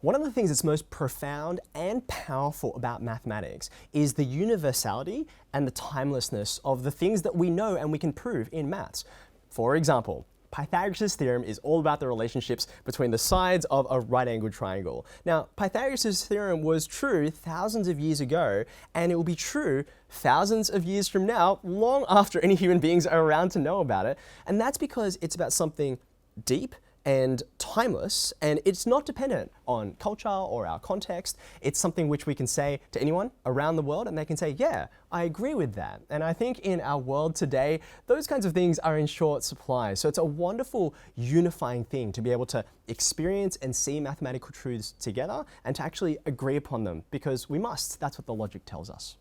One of the things that's most profound and powerful about mathematics is the universality and the timelessness of the things that we know and we can prove in maths. For example, Pythagoras' theorem is all about the relationships between the sides of a right-angled triangle. Now, Pythagoras' theorem was true thousands of years ago, and it will be true thousands of years from now, long after any human beings are around to know about it. And that's because it's about something deep and timeless, and it's not dependent on culture or our context. It's something which we can say to anyone around the world and they can say, yeah, I agree with that. And I think in our world today, those kinds of things are in short supply. So it's a wonderful unifying thing to be able to experience and see mathematical truths together and to actually agree upon them, because we must. That's what the logic tells us.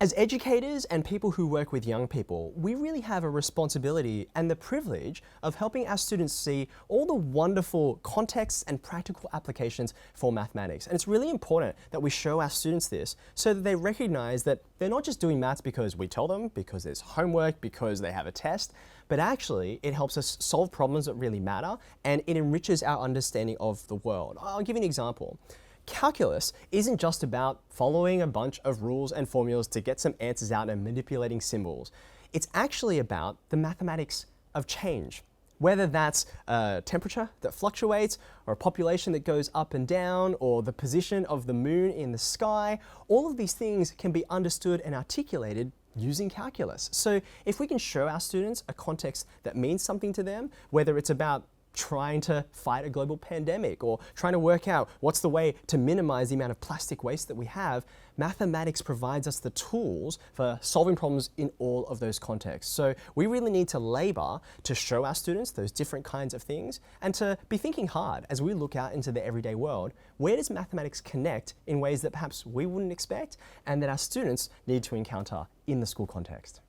As educators and people who work with young people, we really have a responsibility and the privilege of helping our students see all the wonderful contexts and practical applications for mathematics. And it's really important that we show our students this so that they recognize that they're not just doing maths because we tell them, because there's homework, because they have a test, but actually it helps us solve problems that really matter and it enriches our understanding of the world. I'll give you an example. Calculus isn't just about following a bunch of rules and formulas to get some answers out and manipulating symbols. It's actually about the mathematics of change. Whether that's a temperature that fluctuates, or a population that goes up and down, or the position of the moon in the sky, all of these things can be understood and articulated using calculus. So if we can show our students a context that means something to them, whether it's about trying to fight a global pandemic or trying to work out what's the way to minimize the amount of plastic waste that we have, mathematics provides us the tools for solving problems in all of those contexts. So we really need to labor to show our students those different kinds of things and to be thinking hard as we look out into the everyday world. Where does mathematics connect in ways that perhaps we wouldn't expect and that our students need to encounter in the school context?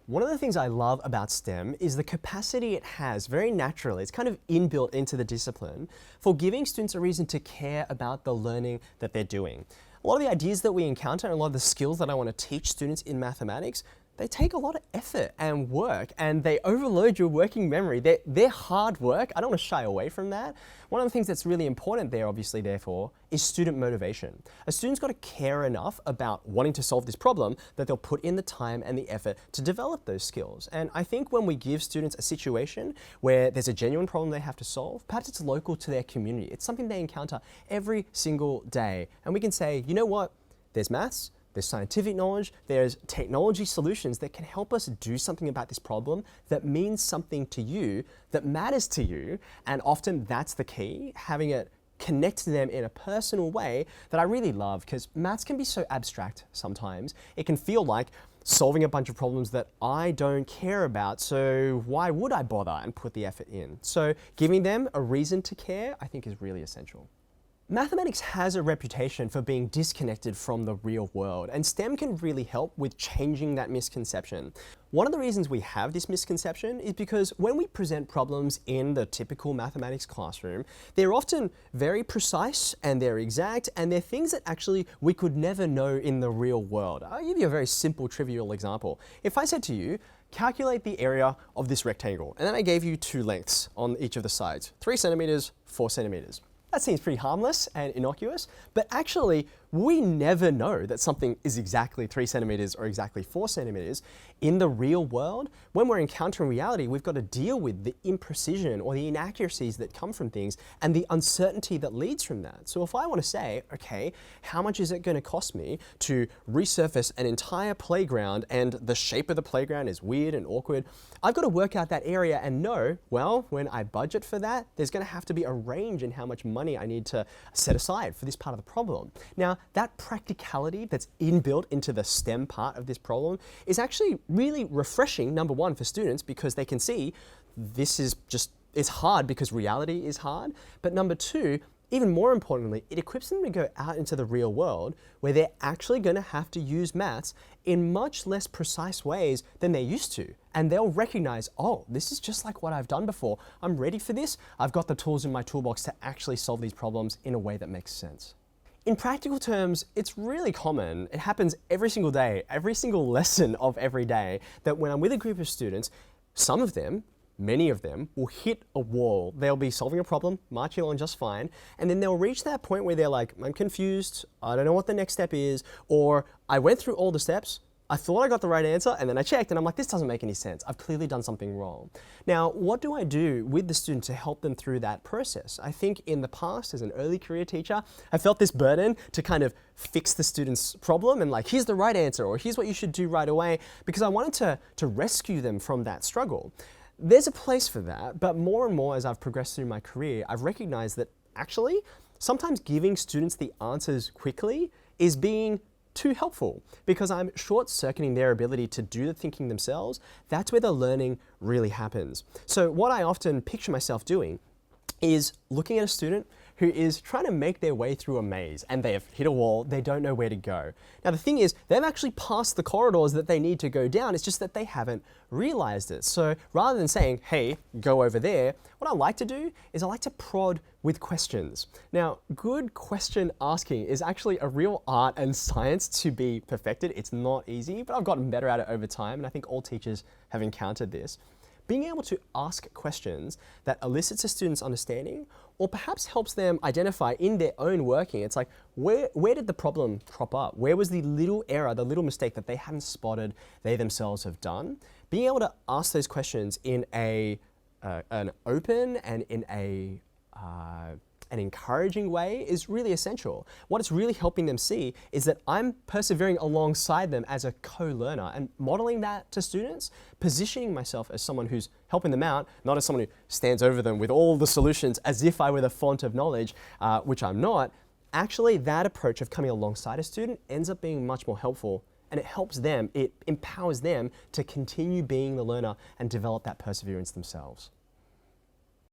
One of the things I love about STEM is the capacity it has very naturally, it's kind of inbuilt into the discipline, for giving students a reason to care about the learning that they're doing. A lot of the ideas that we encounter and a lot of the skills that I want to teach students in mathematics, they take a lot of effort and work and they overload your working memory. They're hard work. I don't want to shy away from that. One of the things that's really important there, obviously, therefore, is student motivation. A student's got to care enough about wanting to solve this problem that they'll put in the time and the effort to develop those skills. And I think when we give students a situation where there's a genuine problem they have to solve, perhaps it's local to their community. It's something they encounter every single day. And we can say, you know what, there's maths, there's scientific knowledge, there's technology solutions that can help us do something about this problem that means something to you, that matters to you, and often that's the key, having it connect to them in a personal way that I really love, because maths can be so abstract sometimes. It can feel like solving a bunch of problems that I don't care about, so why would I bother and put the effort in? So giving them a reason to care, I think, is really essential. Mathematics has a reputation for being disconnected from the real world, and STEM can really help with changing that misconception. One of the reasons we have this misconception is because when we present problems in the typical mathematics classroom, they're often very precise and they're exact, and they're things that actually we could never know in the real world. I'll give you a very simple, trivial example. If I said to you, calculate the area of this rectangle, and then I gave you two lengths on each of the sides, 3 centimeters, 4 centimeters. That seems pretty harmless and innocuous, but actually we never know that something is exactly 3 centimeters or exactly 4 centimeters. In the real world, when we're encountering reality, we've got to deal with the imprecision or the inaccuracies that come from things and the uncertainty that leads from that. So if I want to say, okay, how much is it going to cost me to resurface an entire playground and the shape of the playground is weird and awkward, I've got to work out that area and know, well, when I budget for that, there's going to have to be a range in how much money I need to set aside for this part of the problem. Now, that practicality that's inbuilt into the STEM part of this problem is actually really refreshing, number one, for students, because they can see this is just, it's hard because reality is hard. But number two, even more importantly, it equips them to go out into the real world where they're actually going to have to use maths in much less precise ways than they're used to. And they'll recognize, oh, this is just like what I've done before. I'm ready for this. I've got the tools in my toolbox to actually solve these problems in a way that makes sense. In practical terms, it's really common. It happens every single day, every single lesson of every day, that when I'm with a group of students, some of them many of them will hit a wall. They'll be solving a problem, marching along just fine, and then they'll reach that point where they're like, I'm confused, I don't know what the next step is, or I went through all the steps, I thought I got the right answer, and then I checked and I'm like, this doesn't make any sense. I've clearly done something wrong. Now, what do I do with the student to help them through that process? I think in the past, as an early career teacher, I felt this burden to kind of fix the student's problem and like, here's the right answer, or here's what you should do right away, because I wanted to rescue them from that struggle. There's a place for that, but more and more as I've progressed through my career, I've recognized that actually, sometimes giving students the answers quickly is being too helpful because I'm short-circuiting their ability to do the thinking themselves. That's where the learning really happens. So what I often picture myself doing is looking at a student who is trying to make their way through a maze and they have hit a wall, they don't know where to go. Now the thing is, they've actually passed the corridors that they need to go down, it's just that they haven't realized it. So rather than saying, hey, go over there, what I like to do is I like to prod with questions. Now, good question asking is actually a real art and science to be perfected. It's not easy, but I've gotten better at it over time, and I think all teachers have encountered this. Being able to ask questions that elicits a student's understanding or perhaps helps them identify in their own working. It's like, where did the problem crop up? Where was the little error, the little mistake that they hadn't spotted they themselves have done? Being able to ask those questions in an open and in an encouraging way is really essential. What it's really helping them see is that I'm persevering alongside them as a co-learner and modeling that to students, positioning myself as someone who's helping them out, not as someone who stands over them with all the solutions as if I were the font of knowledge, which I'm not. Actually, that approach of coming alongside a student ends up being much more helpful, and it helps them, it empowers them to continue being the learner and develop that perseverance themselves.